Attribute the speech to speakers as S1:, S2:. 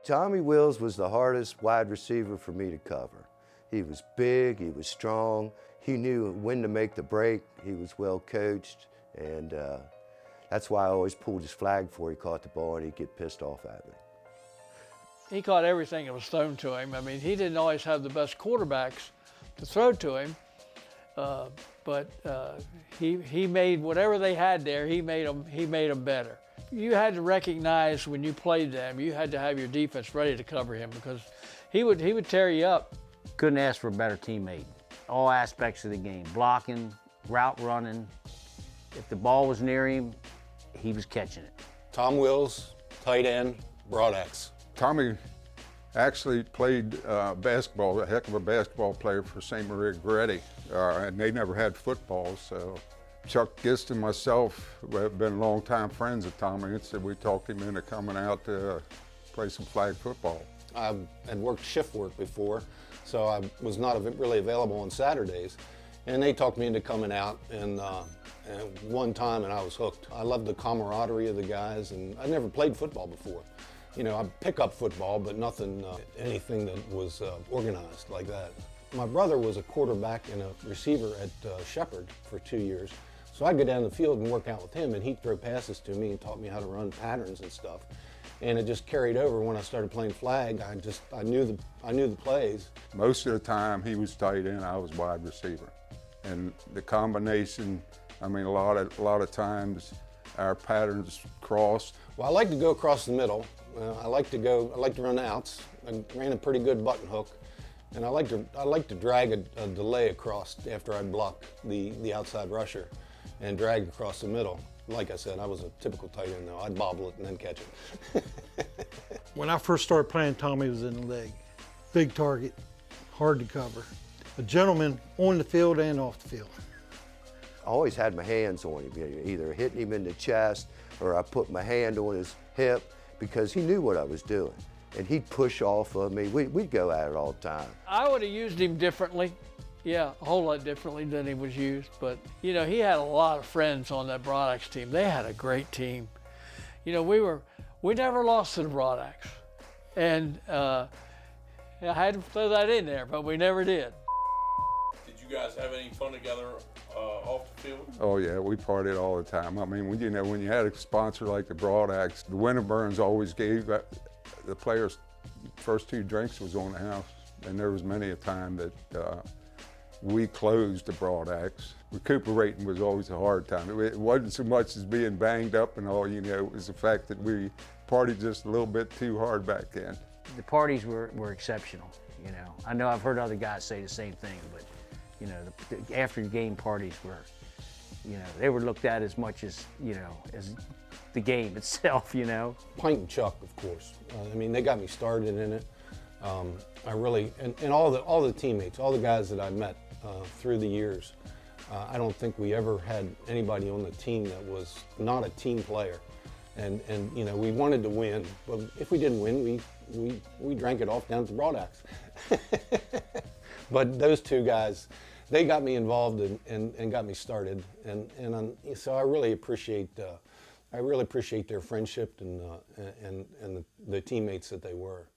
S1: Tommy Wills was the hardest wide receiver for me to cover. He was big, he was strong, he knew when to make the break, he was well coached, and that's why I always pulled his flag before he caught the ball, and he'd get pissed off at me.
S2: He caught everything that was thrown to him. I mean, he didn't always have the best quarterbacks to throw to him, but he made whatever they had there, he made them better. You had to recognize when you played them, you had to have your defense ready to cover him because he would tear you up.
S3: Couldn't ask for a better teammate. All aspects of the game, blocking, route running. If the ball was near him, he was catching it.
S4: Tom Wills, tight end, broad X.
S5: Tommy actually played basketball, a heck of a basketball player for St. Maria Goretti, and they never had football, so Chuck Gist and myself have been longtime friends of Tommy, and so we talked him into coming out to play some flag football.
S4: I had worked shift work before, so I was not really available on Saturdays, and they talked me into coming out, and one time, and I was hooked. I loved the camaraderie of the guys, and I never played football before. You know, I pick up football, but nothing, anything that was organized like that. My brother was a quarterback and a receiver at Shepherd for 2 years. So I'd go down the field and work out with him, and he'd throw passes to me and taught me how to run patterns and stuff. And it just carried over when I started playing flag. I knew the plays.
S5: Most of the time he was tight end, I was wide receiver. And the combination, I mean, a lot of times our patterns crossed.
S4: Well, I like to go across the middle. I like to run outs. I ran a pretty good button hook. And I like to drag a delay across after I'd block the outside rusher and drag across the middle. Like I said, I was a typical tight end though. I'd bobble it and then catch it.
S6: When I first started playing, Tommy was in the leg. Big target, hard to cover. A gentleman on the field and off the field.
S1: I always had my hands on him, either hitting him in the chest or I put my hand on his hip because he knew what I was doing. And he'd push off of me. We'd go at it all the time.
S2: I would have used him differently. Yeah, a whole lot differently than he was used. But, you know, he had a lot of friends on that Broadax team. They had a great team. You know, we never lost to the Broadax. And I had to throw that in there, but we never did.
S7: Did you guys have any fun together off the field?
S5: Oh yeah, we partied all the time. I mean, when you had a sponsor like the Broadax, the Winterburns always gave the players' first 2 drinks was on the house, and there was many a time that we closed the Broadax. Recuperating was always a hard time. It wasn't so much as being banged up and all, you know, it was the fact that we partied just a little bit too hard back then.
S3: The parties were exceptional, you know. I know I've heard other guys say the same thing, but, you know, the after-game parties were, you know, they were looked at as much as, you know, as the game itself, you know.
S4: Pint and Chuck, of course. I mean, they got me started in it. I really, and all the teammates, all the guys that I met through the years, I don't think we ever had anybody on the team that was not a team player. And you know, we wanted to win, but if we didn't win, we drank it off down at the Broadax. But those 2 guys, they got me involved and got me started, and so I really appreciate their friendship and the teammates that they were.